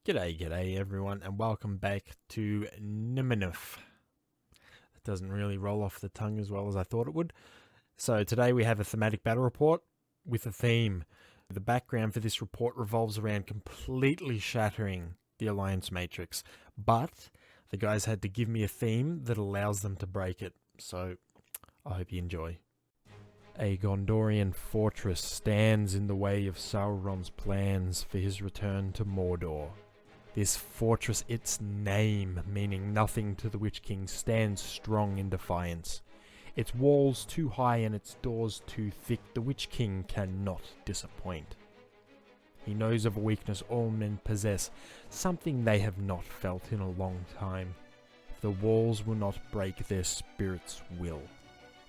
G'day everyone, and welcome back to Niminif. It doesn't really roll off the tongue as well as I thought it would. So today we have a thematic battle report with a theme. The background for this report revolves around completely shattering the Alliance Matrix, but the guys had to give me a theme that allows them to break it, so I hope you enjoy. A Gondorian fortress stands in the way of Sauron's plans for his return to Mordor. This fortress, its name meaning nothing to the Witch King, stands strong in defiance. Its walls too high and its doors too thick, the Witch King cannot disappoint. He knows of a weakness all men possess, something they have not felt in a long time. If the walls will not break, their spirits will.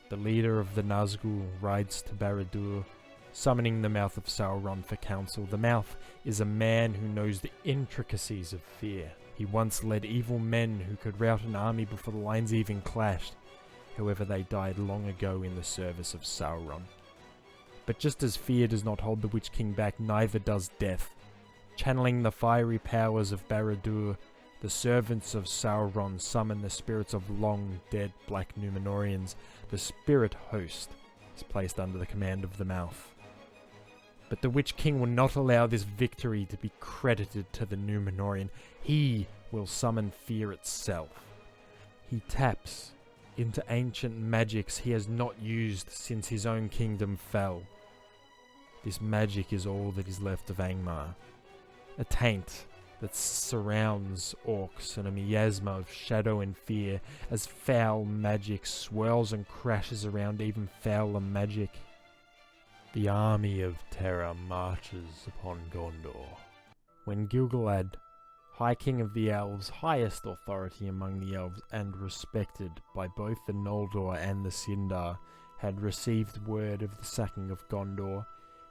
The leader of the Nazgul rides to Barad-dûr, summoning the Mouth of Sauron for counsel. The Mouth is a man who knows the intricacies of fear. He once led evil men who could rout an army before the lines even clashed. However, they died long ago in the service of Sauron. But just as fear does not hold the Witch King back, neither does death. Channeling the fiery powers of Barad-dûr, the servants of Sauron summon the spirits of long-dead Black Númenóreans. The spirit host is placed under the command of the Mouth. But the Witch King will not allow this victory to be credited to the Númenórean. He will summon fear itself. He taps into ancient magics he has not used since his own kingdom fell. This magic is all that is left of Angmar. A taint that surrounds orcs and a miasma of shadow and fear as foul magic swirls and crashes around even fouler magic. The army of terror marches upon Gondor. When Gil-galad, High King of the Elves, highest authority among the elves and respected by both the Noldor and the Sindar, had received word of the sacking of Gondor,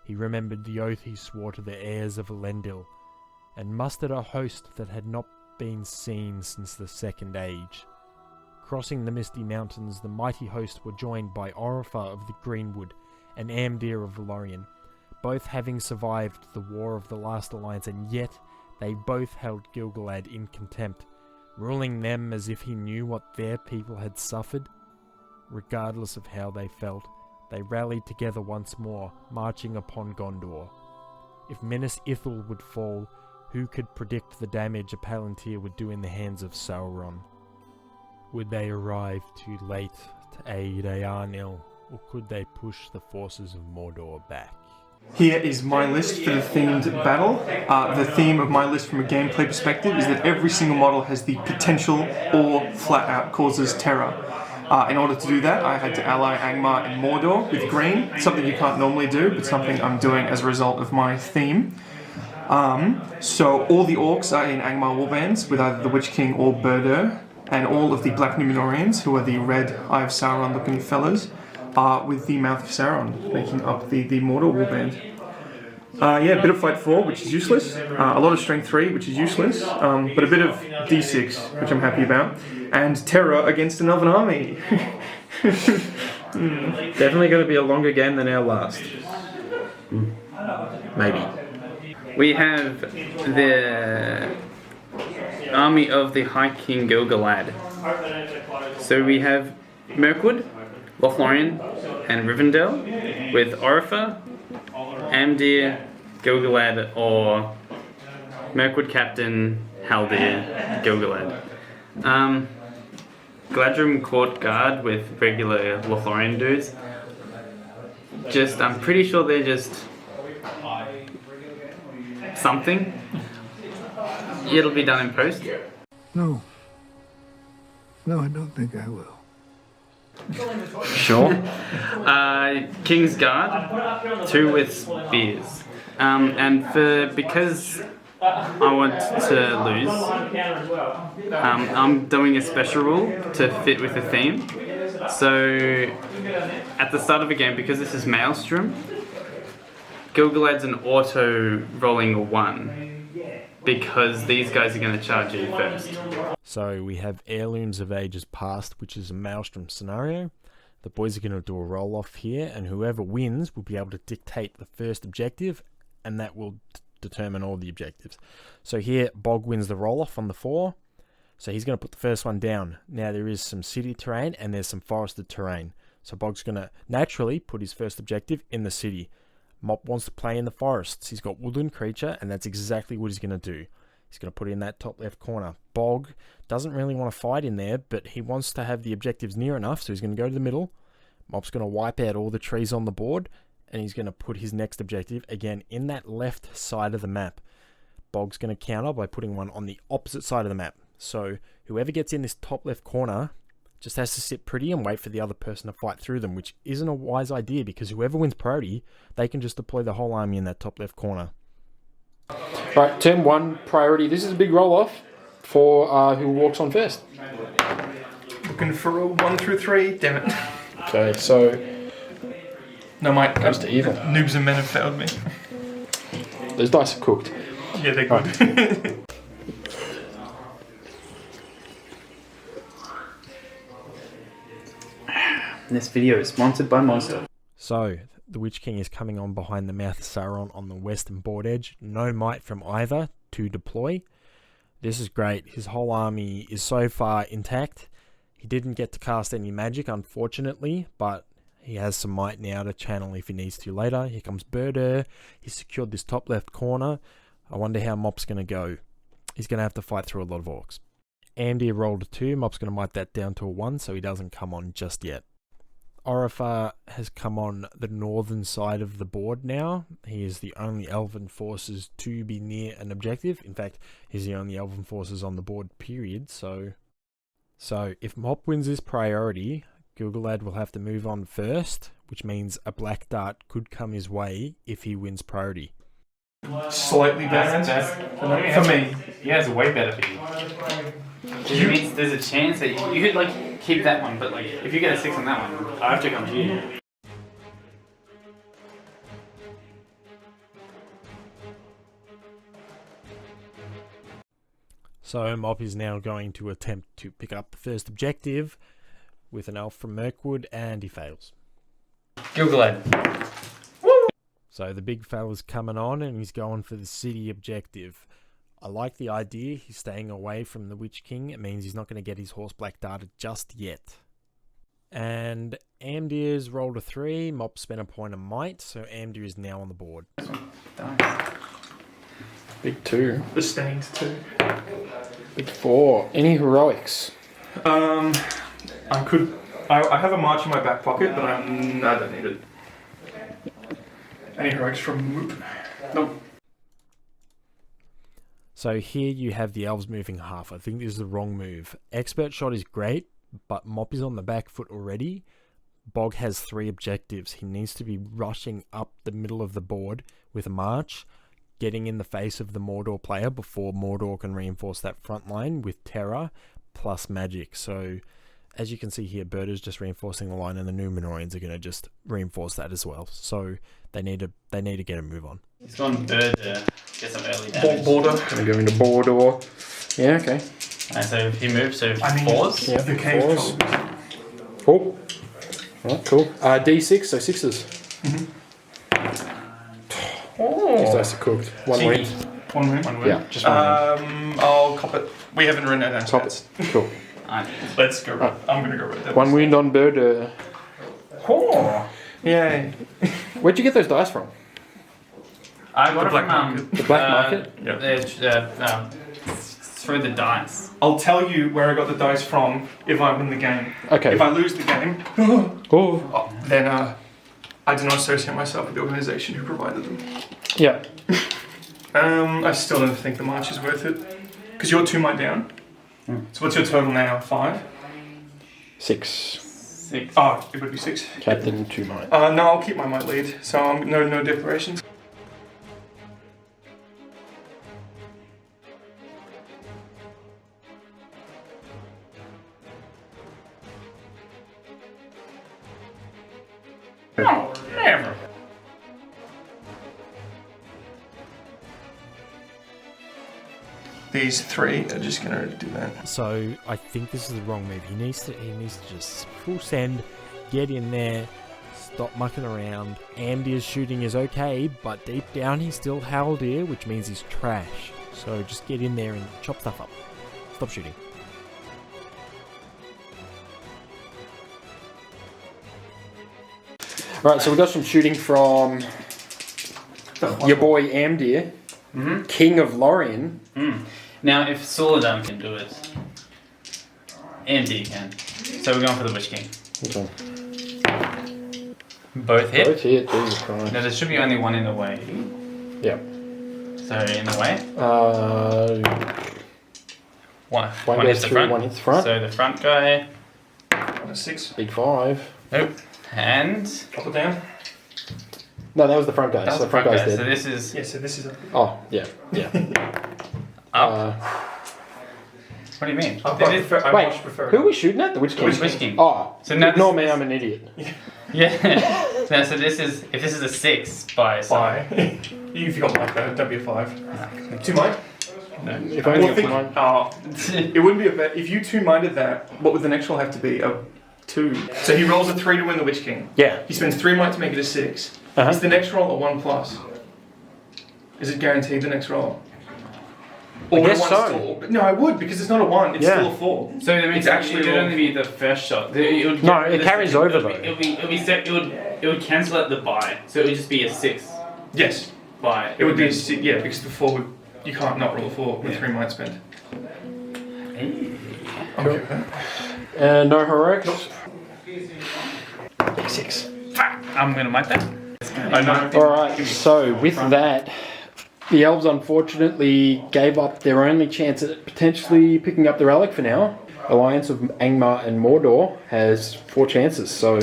he remembered the oath he swore to the heirs of Elendil, and mustered a host that had not been seen since the Second Age. Crossing the misty mountains, the mighty host were joined by Orifer of the Greenwood and Amdir of Lorien, both having survived the War of the Last Alliance, and yet they both held Gil-galad in contempt, ruling them as if he knew what their people had suffered. Regardless of how they felt, they rallied together once more, marching upon Gondor. If Minas Ithil would fall, who could predict the damage a Palantir would do in the hands of Sauron? Would they arrive too late to aid Eärnil, or could they push the forces of Mordor back? Here is my list for the themed battle. The theme of my list from a gameplay perspective is that every single model has the potential or flat out causes terror. In order to do that, I had to ally Angmar and Mordor with green, something you can't normally do, but something I'm doing as a result of my theme. So all the orcs are in Angmar warbands with either the Witch King or Barad-dûr, and all of the Black Númenóreans, who are the red Eye of Sauron looking fellas, are with the Mouth of Sauron, making up the Mordor warband. A bit of Fight 4, which is useless, a lot of Strength 3, which is useless, but a bit of D6, which I'm happy about, and Terror against an Elven army. Definitely going to be a longer game than our last. Maybe. We have the army of the High King Gil-galad. So we have Mirkwood, Lothlorien, and Rivendell, with Orifer, Amdir, Gil-galad, or Mirkwood Captain, Haldir, Gil-galad. Gladrim Court Guard with regular Lothlorien dudes. I'm pretty sure they're just something. It'll be done in post. No, I don't think I will. Sure. King's Guard, 2 with spears. Because I want to lose, I'm doing a special rule to fit with the theme. So, at the start of a game, because this is Maelstrom, Gil-galad's an auto rolling a 1, because these guys are going to charge you first. So we have Heirlooms of Ages Past, which is a Maelstrom scenario. The boys are going to do a roll-off here, and whoever wins will be able to dictate the first objective, and that will determine all the objectives. So here, Bog wins the roll-off on the 4. So he's going to put the first one down. Now there is some city terrain and there's some forested terrain. So Bog's going to naturally put his first objective in the city. Mop wants to play in the forests. He's got woodland creature, and that's exactly what he's going to do. He's going to put it in that top left corner. Bog doesn't really want to fight in there, but he wants to have the objectives near enough, so he's going to go to the middle. Mop's going to wipe out all the trees on the board, and he's going to put his next objective, again, in that left side of the map. Bog's going to counter by putting one on the opposite side of the map. So whoever gets in this top left corner just has to sit pretty and wait for the other person to fight through them, which isn't a wise idea, because whoever wins priority, they can just deploy the whole army in that top left corner. Right, turn 1, priority. This is a big roll-off for who walks on first. Looking for a 1 through 3. Damn it. Okay, so No, mate. Goes to evil. Noobs and men have failed me. those dice are cooked. Yeah, they're good. This video is sponsored by Monster. So, the Witch King is coming on behind the Mouth of Sauron on the western board edge. No might from either to deploy. This is great. His whole army is so far intact. He didn't get to cast any magic, unfortunately, but he has some might now to channel if he needs to later. Here comes Birder. He's secured this top left corner. I wonder how Mop's going to go. He's going to have to fight through a lot of orcs. Andy rolled a 2. Mop's going to might that down to a 1, so he doesn't come on just yet. Orifar has come on the northern side of the board now. He is the only elven forces to be near an objective. In fact, he's the only elven forces on the board, period. So if Mop wins this priority, Gilgalad will have to move on first, which means a black dart could come his way if he wins priority. Slightly better for me. Yeah, it's way better for you. It means there's a chance that you could like keep that one, but like if you get a 6 on that one, I have to come to you. So Mop is now going to attempt to pick up the first objective with an elf from Mirkwood, and he fails. Gilgalad. So the big fella's coming on and he's going for the city objective. I like the idea. He's staying away from the Witch King. It means he's not going to get his horse black darted just yet. And Amdir's rolled a 3. Mop spent a point of might, so Amdir is now on the board. Big 2. The stains too. Big 4. Any heroics? I have a march in my back pocket, but I don't need it. Any heroics from Whoop? Nope. So here you have the elves moving half. I think this is the wrong move. Expert shot is great, but Mop is on the back foot already. Bog has 3 objectives. He needs to be rushing up the middle of the board with a march, getting in the face of the Mordor player before Mordor can reinforce that front line with terror plus magic. So as you can see here, Birder's just reinforcing the line, and the Numenorians are going to just reinforce that as well. So they need to get a move on. He's gone bird to get some early damage. Border. Gonna go into Mordor. Yeah, okay. And so if he moves, so I mean, 4s. Yeah, the cave 4s. probably. Oh. Alright, cool. D6, so 6s. These dice are cooked. 1 win. One win. One win. Yeah, just 1 win. I'll cop it. We haven't written it down. Top it. Cool. Let's go. I'm gonna go with that. 1 win on Bird. Oh. Yay. Where'd you get those dice from? I got The it black from market. The black market? through the dice. I'll tell you where I got the dice from if I win the game. Okay. If I lose the game, Oh. then I do not associate myself with the organisation who provided them. Yeah. I still don't think the march is worth it. Because you're 2 might down. So what's your total now? 5? 6. 6. Oh, it would be 6. Captain 2 might. No, I'll keep my might lead. So no declarations. No, never. These 3 are just gonna do that. So I think this is the wrong move. He needs to just full send, get in there, stop mucking around. Amdir's shooting is okay, but deep down he's still Haldir, which means he's trash. So just get in there and chop stuff up. Stop shooting. Right, so we got some shooting from your boy Amdir, King of Lorien. Now, if Soladam can do it, MD can. So we're going for the Witch King. Which one? Both hit? Both hit, Jesus Christ. No, there should be only one in the way. Yeah. So in the way? One One hits goes the through, front. one hits the front. So the front guy. On a 6. Big 5. Nope. And. Drop it down. No, that was the front guy. That was So the front guy's guy. dead. So this is. Yeah, so this is a... Oh, yeah, yeah. Up. What do you mean? I Wait, much prefer who are we shooting at? The Witch King? Witch King. Oh, So now ignore this- me, I'm an idiot. Yeah. Now, so this is. If this is a 6 by. Five. If you got like that, don't be a 5. 2 mind? No. If only Well, if think, mine. it wouldn't be a bet. If you 2-minded that, what would the next roll have to be? A 2. So he rolls a 3 to win the Witch King. Yeah. He spends 3 might to make it a 6. Uh-huh. Is the next roll a 1+? Is it guaranteed the next roll? I Or guess one so. Still, no, I would because it's not a 1. It's Yeah. still a 4. So that means It's actually it would rolled. only be the first shot. It would No, it carries over, though. It would cancel out the buy, so it would just be a 6 Yes. buy. It would be a 6. Yeah, because the 4 would. You can't not roll a 4 with 3 might spent. Okay with that. No heroics. 6. I'm gonna mic that. I know. Alright, so with that, the elves unfortunately gave up their only chance at potentially picking up the relic for now. Alliance of Angmar and Mordor has 4 chances, so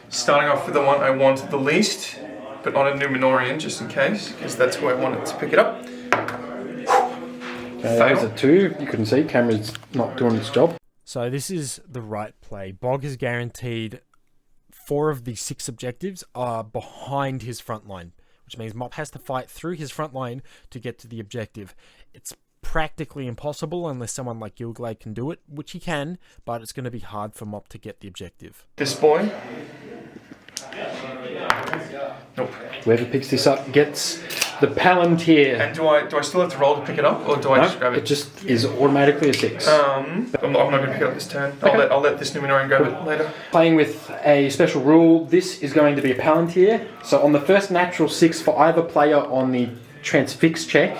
Starting off with the one I want the least, but on a Numenorian just in case, because that's who I wanted to pick it up. that was a 2. You couldn't see, camera's not doing its job. So this is the right play. Bog is guaranteed 4 of the 6 objectives are behind his front line, which means Mop has to fight through his front line to get to the objective. It's practically impossible unless someone like Gilglade can do it, which he can, but it's going to be hard for Mop to get the objective. This boy. Nope. Whoever picks this up gets the Palantir. And do I still have to roll to pick it up, or do I just grab it it? just is automatically a 6. I'm not going to pick it up this turn. Okay. I'll let this Numenorian grab it later. Playing with a special rule, this is going to be a Palantir. So on the first natural 6 for either player on the transfix check,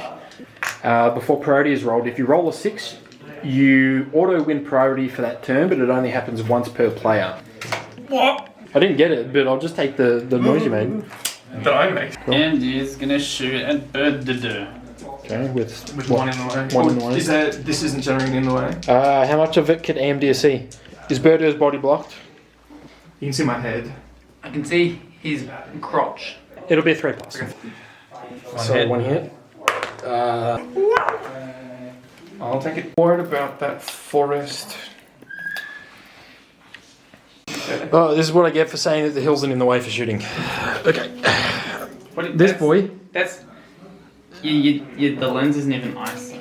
before priority is rolled, if you roll a 6, you auto-win priority for that turn, but it only happens once per player. What? I didn't get it, but I'll just take the noise you made. That I make. And he's gonna shoot at Bird the Deux. Okay, with With what? 1 in the way. One in the way. This isn't generating in the way. How much of it can AMD see? Is Birder's body blocked? You can see my head. I can see his crotch. It'll be a 3+. So hit. 1 hit. I'll take it. Worried about that forest. Oh, this is what I get for saying that the hills aren't in the way for shooting. Okay. This boy That's. The lens isn't even ice.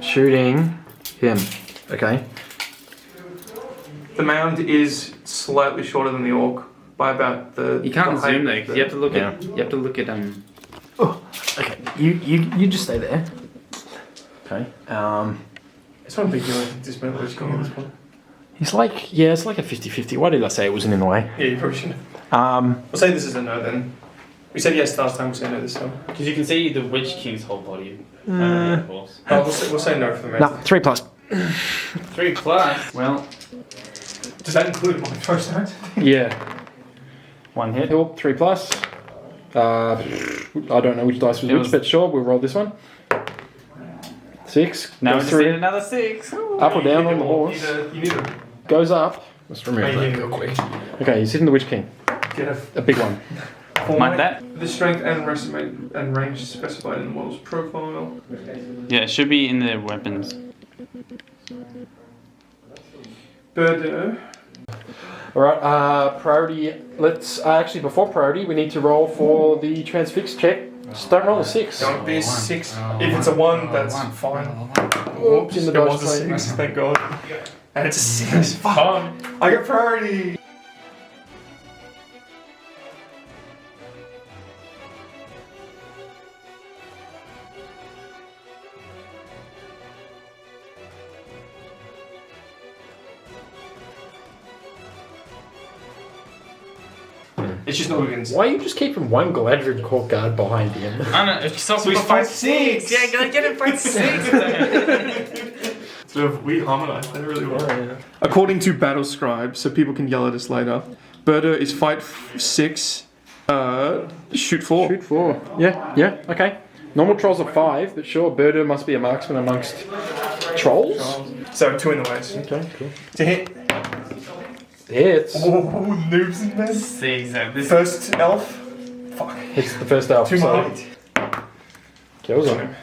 shooting him. Okay. The mound is slightly shorter than the orc by about the. You can't the height zoom though, of because the- you have to look Yeah. at. You have to look at Okay. You just stay there. Okay. It's not a big deal. I think this mound is going at this point. He's like, yeah, it's like a 50-50. Why did I say it wasn't in the way? Yeah, you probably shouldn't. Um, We'll say this is a no then. We said yes last time. We'll say no this time. Because you can see the Witch King's whole body. Of course. Oh, we'll say no for the mound. no, 3+. 3+. Well, Does that include my first night? Yeah. 1 hit. Hill, 3+. I don't know which dice was It which, was- but sure, we'll roll this one. 6. Now we goes just through. need another 6. Up or down on the horse. You need a Goes up. Let's remove Oh, that you real need quick. Okay, he's hitting the Witch King. get A big one. Mind that? The strength and range specified in the model's profile. Yeah, it should be in the weapons. Bird. Alright, priority. Let's. Actually, before priority, we need to roll for the transfix check. Just don't roll a 6. Don't be a 6. If it's a 1, that's fine. Oops, in the It dodge was a plate. 6, thank God. And it's a 6. Fuck. I got priority. It's just not against. Why are you just keeping one Galadriel court guard behind him? I know. So we fight 6. Yeah, get it fight 6. Sort of, we harmonise that really well. According to Battle Scribe, so people can yell at us later, Berta is fight 6, shoot 4. Shoot 4. Yeah, okay. Normal trolls are 5, but sure, Berta must be a marksman amongst trolls. So 2 in the waist. Okay, cool. To hit. Hits. Oh, noobs and men. See, exactly. First elf. Fuck. Hits the first elf. 2 So might. kills him.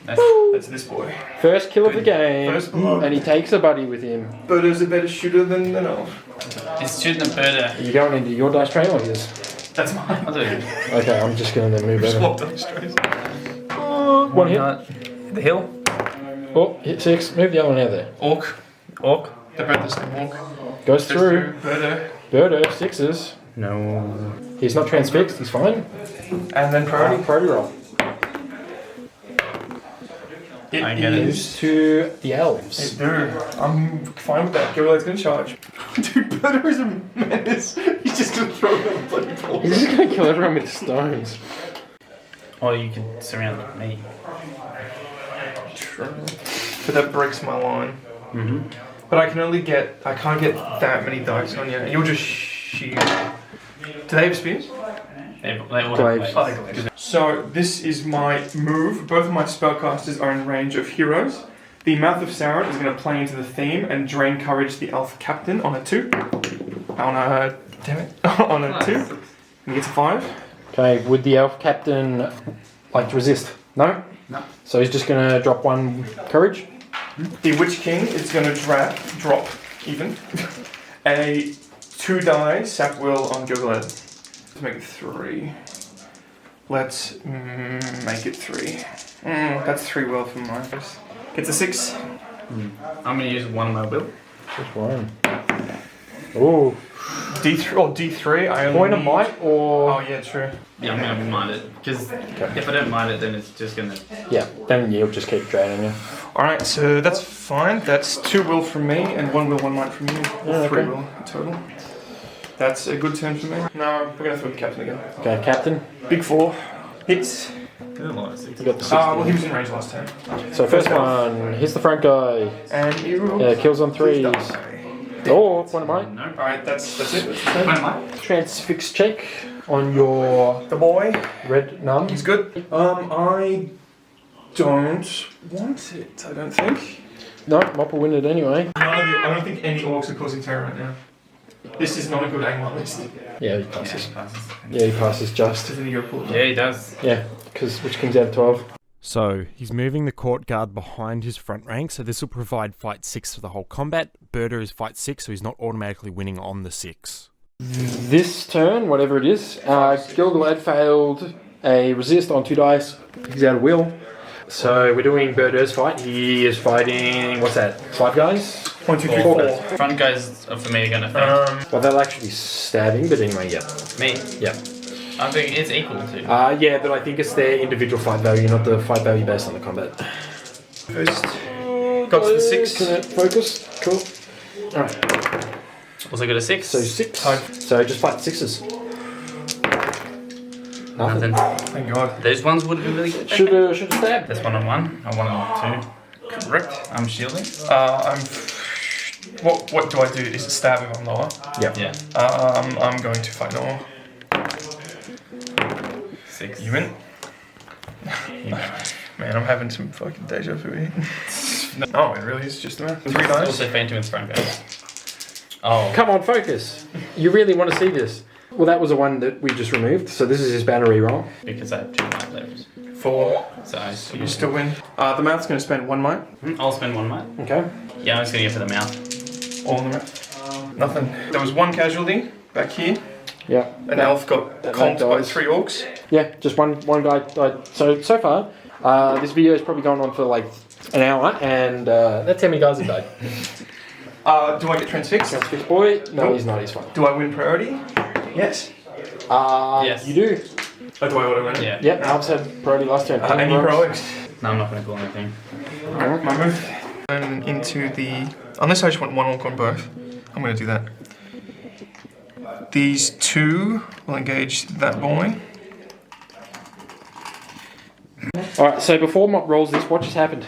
That's this boy. First kill of the game. First blood. And he takes a buddy with him. Berta's a better shooter than an elf. He's shooting a bird. Are you going into your dice tray or his? That's mine. I'll do it. Okay, I'm just going to move over. Swapped on straight. One hit. The hill. Oh, hit 6. Move the other one out there. Orc. They're both the same orc. Goes through. Berta. Berta, 6s. No. He's not transfixed, he's fine. And then priority. Priority roll. It I get it. Moves to the elves. Dude, I'm fine with that. Gilroy's gonna charge. Dude, Berta is a menace. He's just gonna throw it on the bloody floor. He's just going to kill everyone with stones. Or you can surround me. True. But that breaks my line. Mm-hmm. But I can't get that many dice on you. And you'll just shoot. Do they have spears? They all Glaives. have Oh, they glaives. So this is my move. Both of my spellcasters are in range of heroes. The Mouth of Sauron is going to play into the theme and drain courage the elf captain on a 2. On a damn it. On a 2. And he gets a 5. Okay, would the elf captain like to resist? No? No. So he's just going to drop 1 courage? The Witch King is going to drop even a 2 die sap will on Gilgalad. Let's make it 3. Let's make it 3. That's 3 will from mine. Gets a 6. I'm going to use 1 of my will. Just 1. Ooh. D3 or D3. I only Point of need- might or... Oh yeah, true. Yeah, I'm going to mind it. Because if I don't mind it, then it's just going to... Yeah, then you'll just keep draining you. Alright, so that's fine. That's 2 will from me and 1 will, 1 might from you. Yeah, 3 okay. will total. That's a good turn for me. No, we're going to throw the captain again. Okay, captain. Big 4. Hits. There's a lot of 6. You got the 6. Well, he was in range last turn. So first one, here's the front guy. And you. Yeah, kills on 3s. Oh, point of might. No. Alright, that's it. When am I? Transfix check on your The boy. red num. He's good. I don't want it, I don't think. No, Mop will win it anyway. I don't think any orcs are causing terror right now. This is not a good angle list. Yeah, he passes. Yeah, he passes just. Doesn't he go pull it? Yeah, he does. Yeah, because which king's out of 12? So he's moving the court guard behind his front rank, so this will provide fight 6 for the whole combat. Berta is fight 6, so he's not automatically winning on the 6. This turn, whatever it is, Gilgalad failed a resist on 2 dice. He's out of will. So we're doing Berta's fight. He is fighting, what's that, 5 guys? 1, 2, 3, 4 4. guys. Front guys for me are going to fail. Well, they'll actually be stabbing, but anyway, yeah. Me? Yeah. I think it's equal to. Yeah, but I think it's their individual fight value, not the fight value based on the combat. First. Got to the 6. Can it focus? Cool. Alright, Also got a 6. so 6. So just fight 6s. Nothing. Nothing. Thank God. Those ones would have been really good. Should have stabbed. That's 1 on 1. I 1 on 2. Correct. I'm shielding. What do I do? Is it stab if I'm lower? Yeah. Yeah. I'm going to fight normal. 6. You win? Man, I'm having some fucking deja vu here. No, it really is just a man. 3 dice. Also Phantom in front guys. Oh. Come on, focus. You really want to see this. Well, that was the one that we just removed, so this is his banner reroll. Because I have 2 might levels. 4. So I So you still win. The mouth's going to spend 1 might. I'll spend 1 might. Okay. Yeah, I'm just going to go for the mouth. All in the mouth. Nothing. There was 1 casualty back here. Yeah. An elf got that comped by dies. 3 orcs. Yeah, just one guy died. So far, this video is probably going on for like an hour, and that's how many guys have died. Do I get transfixed? Transfix boy? No, Nope. he's not. He's fine. Do I win priority? Yes. Yes. You do. Oh, do I auto win it? Yeah. Yep, Alps had priority last turn. Any heroics? No, I'm not going to call anything. Alright, my move. And into the... Unless I just want 1 orc on both. I'm going to do that. These two will engage that boy. Alright, so before Mop rolls this, what just happened?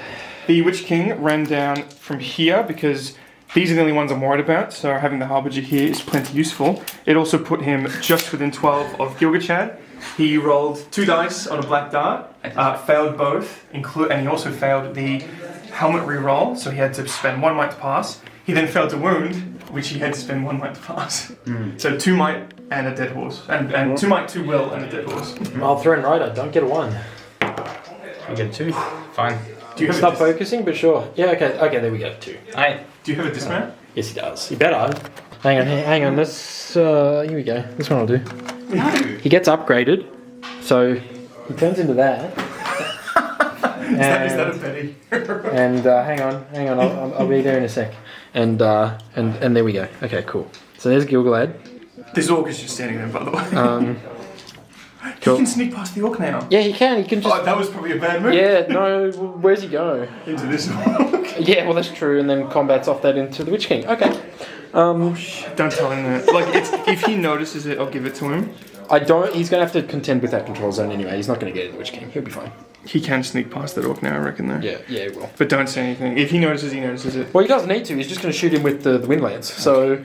The Witch King ran down from here because these are the only ones I'm worried about, so having the Harbinger here is plenty useful. It also put him just within 12 of Gilgachad. He rolled 2 dice on a black dart, failed both, and he also failed the helmet reroll, so he had to spend 1 might to pass. He then failed to wound, which he had to spend 1 might to pass. So 2 might and a dead horse, and 2 might, 2 will, and a dead horse. I'll throw in Rider, don't get a 1. You get 2. Fine. Do you have Stop focusing, but sure. Yeah, okay, there we go, 2. Do you have a dismount? Yes, he does. He better. Hang on, this, here we go. This one I'll do. No. He gets upgraded, so he turns into that. Is that a Betty? And hang on, I'll be there in a sec. And there we go. Okay, cool. So there's Gilgalad. This orc is just standing there, by the way. Cool. He can sneak past the orc now. Yeah, he can just... Oh, that was probably a bad move. Yeah, no, where's he go? Into this orc. Yeah, well that's true, and then combats off that into the Witch King. Okay. Don't tell him that. Like, if he notices it, I'll give it to him. He's going to have to contend with that control zone anyway. He's not going to get in the Witch King. He'll be fine. He can sneak past that orc now, I reckon, though. Yeah, he will. But don't say anything. If he notices it. Well, he doesn't need to. He's just going to shoot him with the wind lance. So,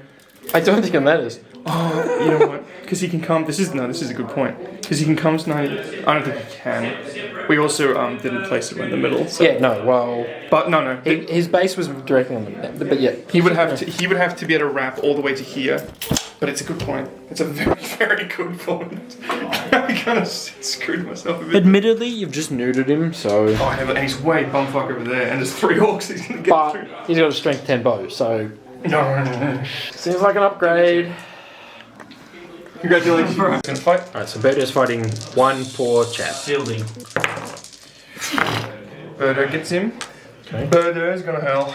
I don't think it matters. Oh, you know what? Because he can come... This is a good point. Because he can come tonight... I don't think he can. We also didn't place it in the middle. So. Yeah, no, well... But no. His base was directly on the... But yeah. He would have to be able to wrap all the way to here. But it's a good point. It's a very, very good point. I kind of screwed myself a bit. Admittedly, you've just neutered him, so... Oh, yeah, and he's way bumfuck over there, and there's 3 orcs he's gonna get But through. he's got a strength 10 bow, so... No. Seems like an upgrade. Congratulations, bro. Gonna fight. Alright, so Birdo's fighting one poor chap. Shielding. Birdo gets him. Okay. Birdo's gonna hurl.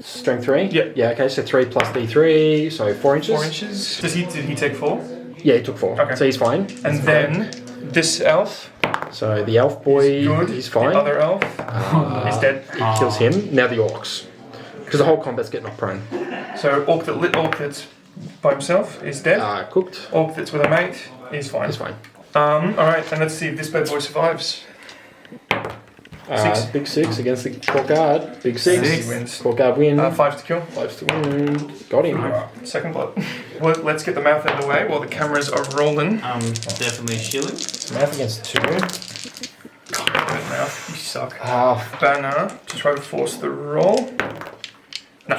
Strength 3? Yep. Yeah, okay, so 3 plus D3, so 4 inches. 4 inches. Did he take 4? Yeah, he took 4. Okay. So he's fine. And then this elf. So the elf boy, Good. he's fine. The other elf is dead. He kills him. Now the orcs. Because the whole combat's getting knocked prone. So orc that's by himself is dead. Cooked. Orc that's with a mate is fine. He's fine. Alright, and let's see if this bad boy survives. 6. Big 6 against the court guard. Big 6. He wins. Court guard win. 5 to kill. 5 to win. Got him. Second blood. Well, let's get the mouth out of the way while the cameras are rolling. Definitely shielding. Math against 2. God, mouth, you suck. Half. Banner to try to force the roll. No.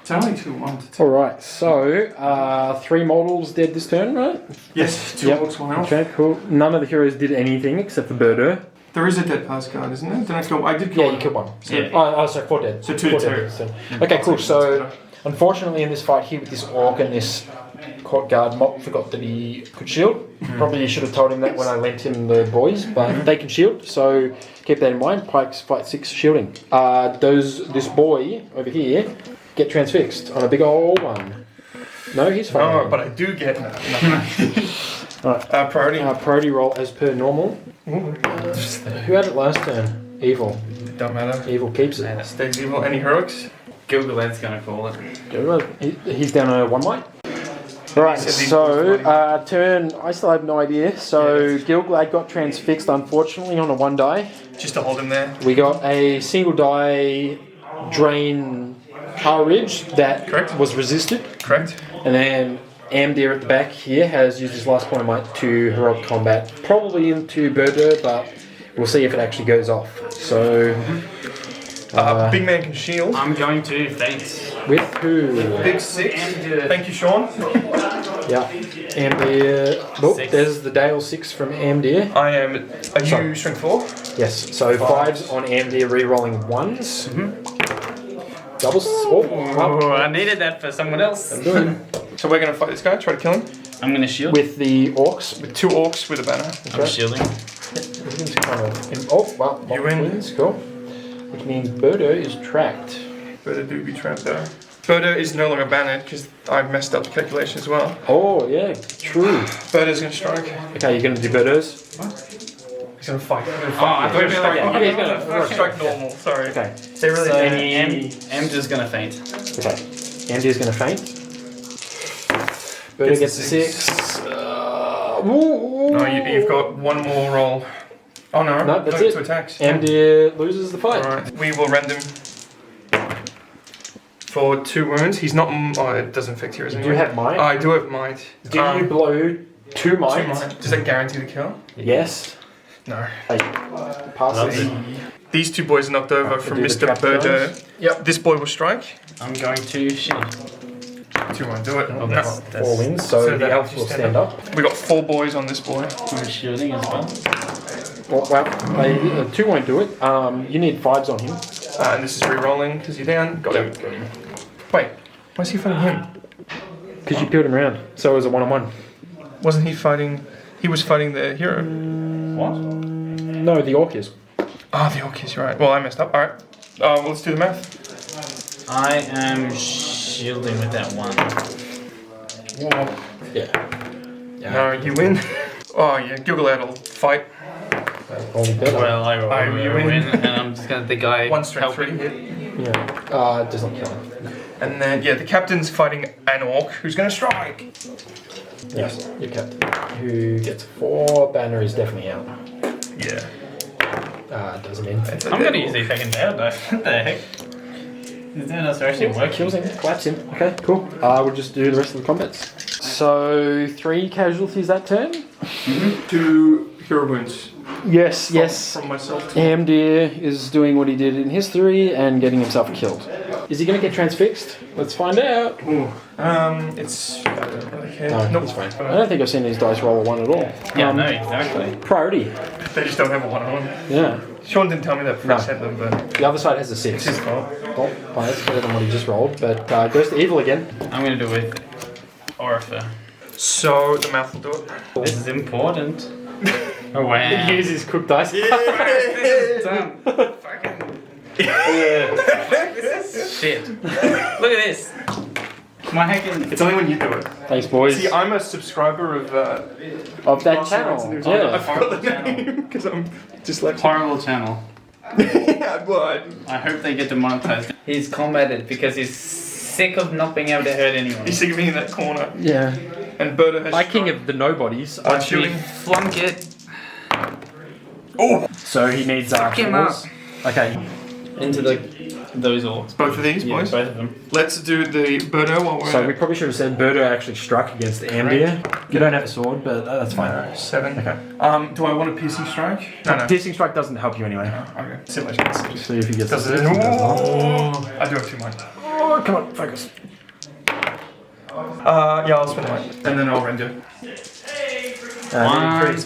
It's only 2-1. Alright, so 3 models dead this turn, right? Yes, 2 orcs, 1 elf. Okay, cool. None of the heroes did anything except for Birdo. There is a dead pass card, isn't there? I did kill Yeah, one. you killed 1. Yeah. Oh, so 4 dead. So 2 4 to dead 2. this turn. Okay, cool. So, unfortunately, in this fight here with this orc and this court guard, Mop forgot that he could shield. Probably should have told him that when I lent him the boys, but they can shield, so keep that in mind. Pikes fight 6 shielding. This boy over here get transfixed on a big old one? No, he's fine. Oh, but I do get Alright. Priority roll as per normal. Who had it last turn? Evil. Don't matter. Evil keeps it. Stays evil. Any heroics? Gilgalad's gonna call it. He's down a 1 might. Right, so turn, I still have no idea. So Gilgalad got transfixed, unfortunately, on a 1 die. Just to hold him there. We got a single die drain power ridge that was resisted. Correct. And then Amdir at the back here has used his last point of might to heroic combat, probably into Birdo, but we'll see if it actually goes off. So, big man can shield. I'm going to faint. with who? Big 6. Thank you, Sean. Yeah, Amdir. Oh, 6. there's the Dale 6 from Amdir. I am. Are Sorry. you strength 4? Yes, so 5s on Amdir, re-rolling 1s. Doubles. Oh, I needed that for someone else. I'm doing So we're gonna fight this guy. Try to kill him. I'm gonna shield. with the orcs. With 2 orcs with a banner. I'm shielding. Oh, well, You win. wins. Cool. Which means Birdo is tracked. Birdo do be trapped though. Birdo is no longer bannered because I messed up the calculation as well. Oh, yeah, true. Birdo's gonna strike. Okay, you're going to do Birdos? He's gonna fight. He's gonna Oh, I thought you meant like Okay, he's fight. gonna Strike normal. Sorry. Okay, They really So did. I'm just gonna faint. okay. Andy's going to faint. Birdo gets a 6. No, you've got one more roll. Oh no, No, that's go it. to attacks. Amdir loses the fight. Alright, we will rend him for 2 wounds. He's not. Oh, it doesn't affect heroes Do anyway. you have might? I do have might. Do you blow 2 might? 2 might. Does that guarantee the kill? Yes. No. Hey, pass it. These 2 boys knocked over from do the Mr. trap Birdo. guys. Yep. This boy will strike. I'm going to shit. 2 won't do it. Oh, No. that's 4 wins, so So the that elf you will stand stand up. We got 4 boys on this boy. I'm shielding as well. Oh, well, 2 won't do it. You need 5s on him. And this is re-rolling because you're down. Got him. Wait, why is he fighting him? Because you peeled him around, so it was a 1-on-1. Wasn't he fighting? He was fighting the hero. What? No, the orc is. Ah, the orc, you're right. Well, I messed up. Alright. Well, let's do the math. I am shielding with that 1. Whoa. Yeah. No, you win. Oh, yeah, Gilgalad will fight. Only better. Well, I Oh, you win, win. and I'm just gonna think I 1 strength help 3 hit. Yeah. It doesn't kill him. And then, yeah, the captain's fighting an orc who's going to strike. Yes, your captain. Who gets 4. Banner is definitely out. Yeah. Doesn't mean. I'm gonna use the fucking nail though. What the heck? Is that not actually working? Kills him, collapse him. Okay, cool. We'll just do the rest of the combats. So 3 casualties that turn. 2 hero wounds. Yes, yes. From myself. Amdir is doing what he did in history and getting himself killed. Is he going to get transfixed? Let's find out. Ooh. It's. I don't really care. No, Nope. he's fine. I don't think I've seen these dice roll a 1 at all. Yeah, no, exactly. Priority. They just don't have a 1-on-1. Yeah. Sean didn't tell me that before No. I sent them, but The other side has a 6. it's his fault. Oh, fine, that's better than what he just rolled. But goes to evil again. I'm gonna do it with Orifer. So the mouth will do it. This is important. Oh wow. He uses cooked dice. Done. Shit. Look at this. My heckin'. It's only when you do it. Thanks, boys. See, I'm a subscriber of Of that Martial channel. Arts and Yeah. I forgot the name because I'm dyslexic. Horrible channel. Yeah, well, I hope they get demonetized. He's combated because he's sick of not being able to hurt anyone. he's sick of being in that corner. Yeah. And Birdo has. I king of the nobodies. I'm He shooting. flunk it Oh! So he needs him up. fours. Okay. into those orcs. Both of these, Yeah, boys? both of them. Let's do the Birdo while we're So we probably should have said Birdo actually struck against Amdir. You don't have a sword, but that's fine. 7. Okay. Do I want a piercing strike? No. Piercing strike doesn't help you anyway. Okay. See what I can See if he gets Does a it? six, he does not. Oh, I do have 2 mine. Oh, come on, focus. Yeah, I'll spend mine. And then I'll render. Ones.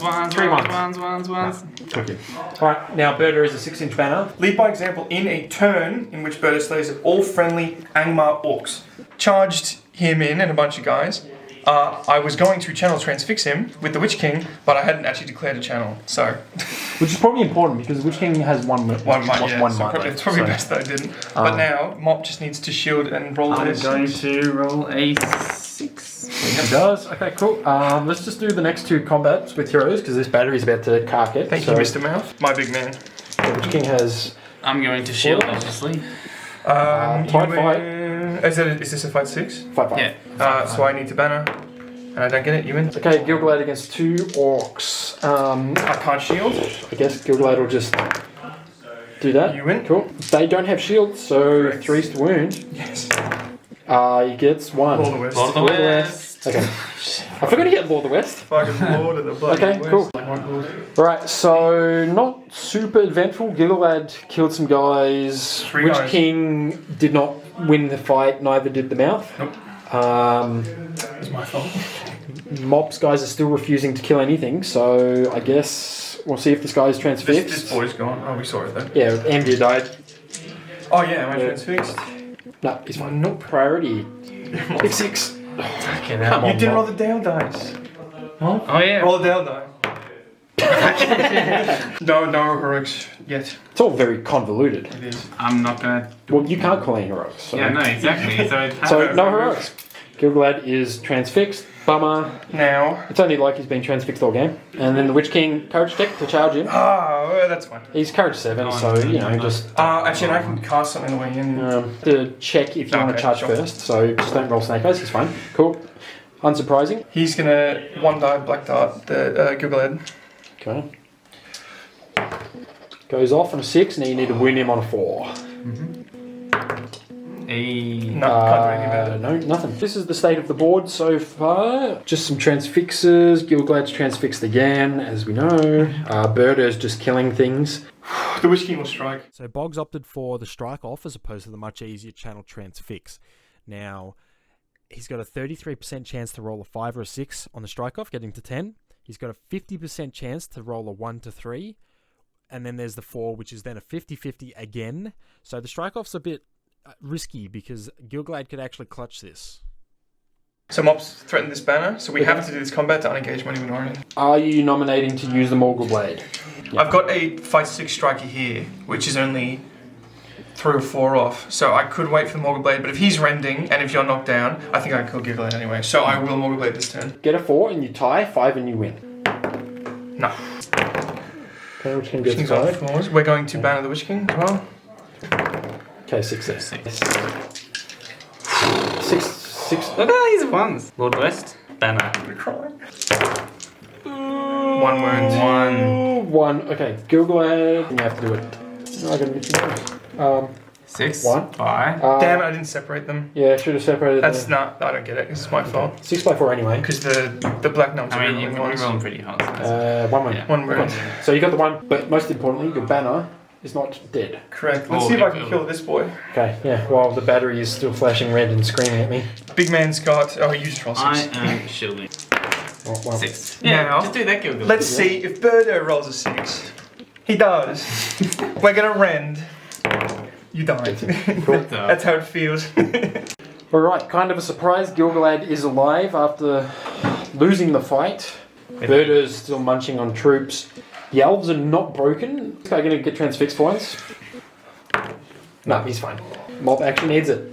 Okay. Alright, now Birdo is a 6-inch banner. Lead by example in a turn in which Birdo slays all friendly Angmar orcs. Charged him in and a bunch of guys. I was going to channel transfix him with the Witch King, but I hadn't actually declared a channel, so. Which is probably important because the Witch King has one One might, yeah. one So might probably, left, it's probably so- best that I didn't. But now, Mop just needs to shield and roll I'm this. going to roll a 6. He does. Okay, cool. Let's just do the next 2 combats with heroes because this battery's about to cark it. Thank you, Mr. Mouth. My big man. The Witch King has. I'm going to shield, obviously. Fight. Is this a fight 6? Fight. Yeah. So I need to banner. And I don't get it, you win. Okay, Gilgalad against 2 orcs. I can't shield. I guess Gilgalad will just do that. You win. Cool. They don't have shields, so Correct. 3's to wound. Yes. He gets 1. Lord of the West. Lord of the Lord of the West. Okay. I forgot to get Lord of the West. Fucking Lord of the bloody Okay, West. cool. Right, so not super eventful. Gilgalad killed some guys. 3 Witch guys. King did not win the fight, neither did the mouth. Nope. It's my fault. Mob's guys are still refusing to kill anything, so I guess we'll see if this guy's transfixed. This boy's gone. Oh, we saw it then. Yeah, Amdir died. Oh yeah, am I Yeah. transfixed? No, he's fine. Nope. Priority. Big 6. Fucking Come hell. on. You didn't roll the Dale dice. Oh yeah. Roll the Dale die. No heroics yet. It's all very convoluted. It is. I'm not gonna. Well, you can't call any heroics. So, Yeah, no, exactly. so no heroics. Gilgalad is transfixed. Bummer. Now. It's only like he's been transfixed all game. And then the Witch King, courage check to charge him. That's fine. He's courage 7, so, you know, just Actually, I can cast something on the way in. to check if you want to Okay, charge sure. first. So just don't roll snake eyes, he's fine. Cool. Unsurprising. He's gonna one die black dart the Gilgalad. Okay. Goes off on a 6, now you need to wound him on a 4. No, can't do anything about it. No, nothing. This is the state of the board so far. Just some transfixes. Gilgalad's transfixed again, as we know. Birder's just killing things. The Witch King will strike. So Boggs opted for the strike off as opposed to the much easier channel transfix. Now, he's got a 33% chance to roll a 5 or a 6 on the strike off, getting to 10. He's got a 50% chance to roll a 1 to 3. And then there's the 4, which is then a 50-50 again. So the strike off's a bit risky because Gilgalad could actually clutch this. So Mops threatened this banner, so we have to do this combat to unengage my Numenorian. Are you nominating to use the Morgul Blade? Yeah. I've got a fight 6 striker here, which is only 3 or 4 off. So I could wait for the Morgul Blade, but if he's rending and if you're knocked down, I think I can kill Gilgalad anyway. So I will Morgul Blade this turn. Get a 4 and you tie, 5 and you win. No. Okay, Witch King Witch gets King's on 5. 4s. We're going to banner the Witch King as well. Okay, success. 6. Look at these ones. Lord West, banner. I'm crying. 1 wound. 1. Okay, Gilgalad. You have to do it. No, I gotta get you 6. 1. 5. Damn it, I didn't separate them. Yeah, I should have separated That's them. not, I don't get it. This is my fault. 6 by 4 anyway. Because the black numbers I are mean, you're rolling pretty hard. 1 wound. Yeah. 1 wound. So you got the 1, but most importantly, your banner is not dead. Correct. Let's Oh, see if I it can will. kill this boy. Okay, yeah, while the battery is still flashing red and screaming at me. Big man's got... Oh, he used roll 6. I am shielding. Well, 6. Yeah, Now, just do that, Gilgalad. Let's see if Birdo rolls a 6. He does. We're gonna rend. You died. That's how it feels. Alright, kind of a surprise. Gilgalad is alive after losing the fight. Birder's still munching on troops. The elves are not broken. This guy gonna get transfixed for once? No, he's fine. Mob actually needs it.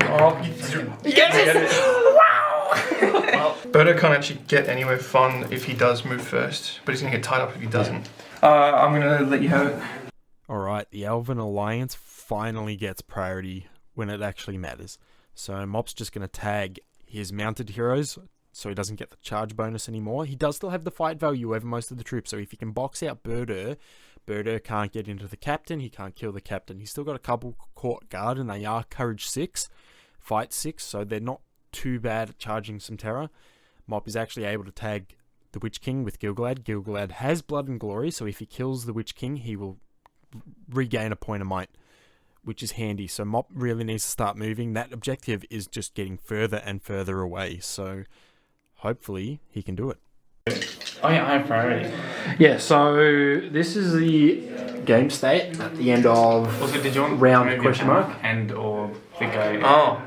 Oh, he gets it! Wow! Well, Birdo can't actually get anywhere fun if he does move first, but he's gonna get tied up if he doesn't. I'm gonna let you have it. Alright, the Elven Alliance finally gets priority when it actually matters. So Mop's just going to tag his mounted heroes so he doesn't get the charge bonus anymore. He does still have the fight value over most of the troops, so if he can box out Birder can't get into the captain, he can't kill the captain. He's still got a couple court guard and they are courage 6, fight 6, so they're not too bad at charging some terror. Mop is actually able to tag the Witch King with Gilgalad. Gilgalad has blood and glory, so if he kills the Witch King, he will regain a point of might, which is handy. So Mop really needs to start moving. That objective is just getting further and further away, so hopefully he can do it. Oh yeah, I have priority. Yeah, so this is the game state at the end of Also, did you want round to move question your mark. and or the guy? Oh.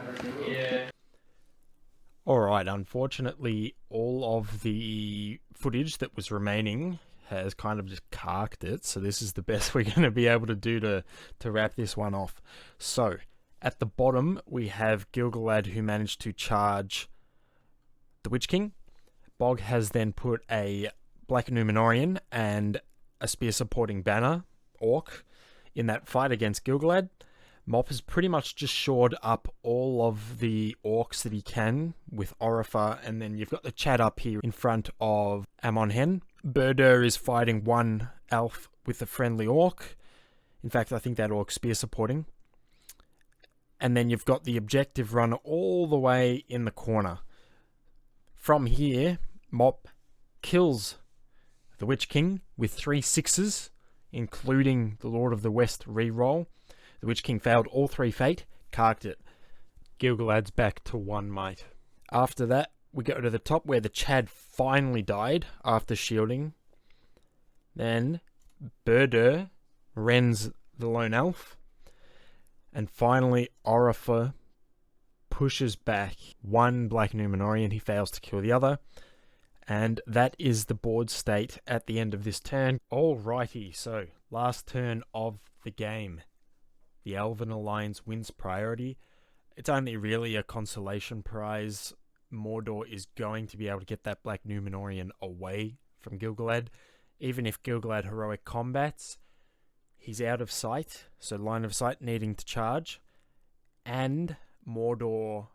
Alright, unfortunately all of the footage that was remaining has kind of just carked it, so this is the best we're going to be able to do to wrap this one off. So, at the bottom we have Gilgalad who managed to charge the Witch King. Bog has then put a Black Numenorian and a spear supporting banner, Orc, in that fight against Gilgalad. Mop has pretty much just shored up all of the orcs that he can with Orifer, and then you've got the Chad up here in front of Amon Hen. Birder is fighting one elf with a friendly orc. In fact, I think that orc's spear supporting. And then you've got the objective runner all the way in the corner. From here, Mop kills the Witch King with 3 6s, including the Lord of the West reroll. The Witch King failed all 3 fate, carked it. Gilgalad's back to 1 might. After that, we go to the top where the Chad finally died after shielding. Then Birder rends the lone elf. And finally, Orifer pushes back 1 Black Numenorian. He fails to kill the other. And that is the board state at the end of this turn. Alrighty, so last turn of the game. The Elven Alliance wins priority. It's only really a consolation prize. Mordor is going to be able to get that Black Numenorian away from Gilgalad. Even if Gilgalad heroic combats, he's out of sight, so line of sight needing to charge. And Mordor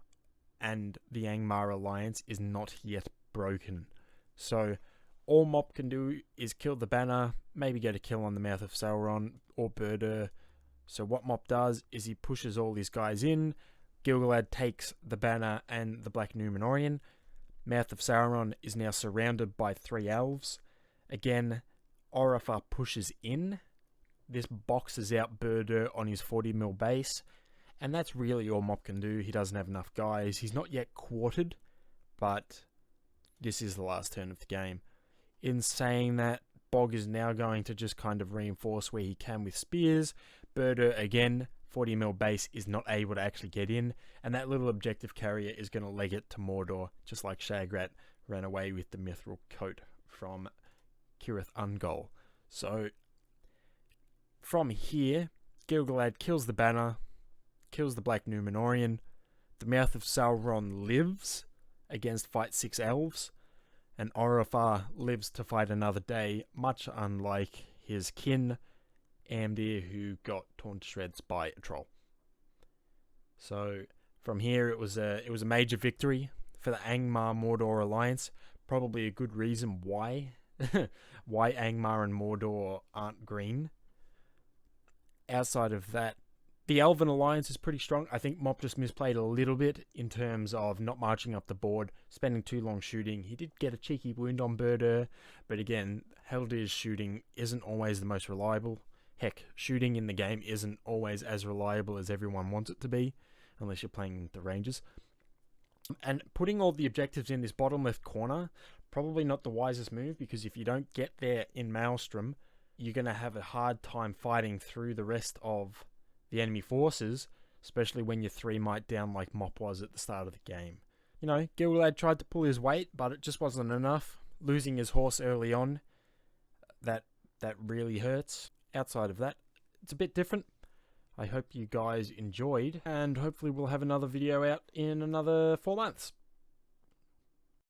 and the Angmar alliance is not yet broken. So all Mop can do is kill the banner, maybe get a kill on the Mouth of Sauron or Burdur. So what Mop does is he pushes all these guys in. Gil-galad takes the banner and the Black Númenorian. Mouth of Sauron is now surrounded by 3 elves. Again, Orifar pushes in. This boxes out Burdur on his 40mm base. And that's really all Mop can do. He doesn't have enough guys. He's not yet quartered, but this is the last turn of the game. In saying that, Bog is now going to just kind of reinforce where he can with spears. Burdur, again, 40mm base is not able to actually get in, and that little objective carrier is going to leg it to Mordor, just like Shagrat ran away with the mithril coat from Cirith Ungol. So, from here, Gil-galad kills the banner, kills the Black Númenorian. The Mouth of Sauron lives against fight 6 elves, and Orifar lives to fight another day, much unlike his kin, Amdir, who got torn to shreds by a troll. So from here, it was a major victory for the Angmar Mordor alliance. Probably a good reason why why Angmar and Mordor aren't green. Outside of that, the Elven alliance is pretty strong. I think Mop just misplayed a little bit in terms of not marching up the board, spending too long shooting. He did get a cheeky wound on Burdur, but again, Haldir's shooting isn't always the most reliable. Heck, shooting in the game isn't always as reliable as everyone wants it to be, unless you're playing the Rangers. And putting all the objectives in this bottom left corner, probably not the wisest move, because if you don't get there in Maelstrom, you're going to have a hard time fighting through the rest of the enemy forces, especially when you're 3 might down like Mop was at the start of the game. You know, Gil-galad tried to pull his weight, but it just wasn't enough. Losing his horse early on, that really hurts. Outside of that, it's a bit different. I hope you guys enjoyed, and hopefully we'll have another video out in another 4 months.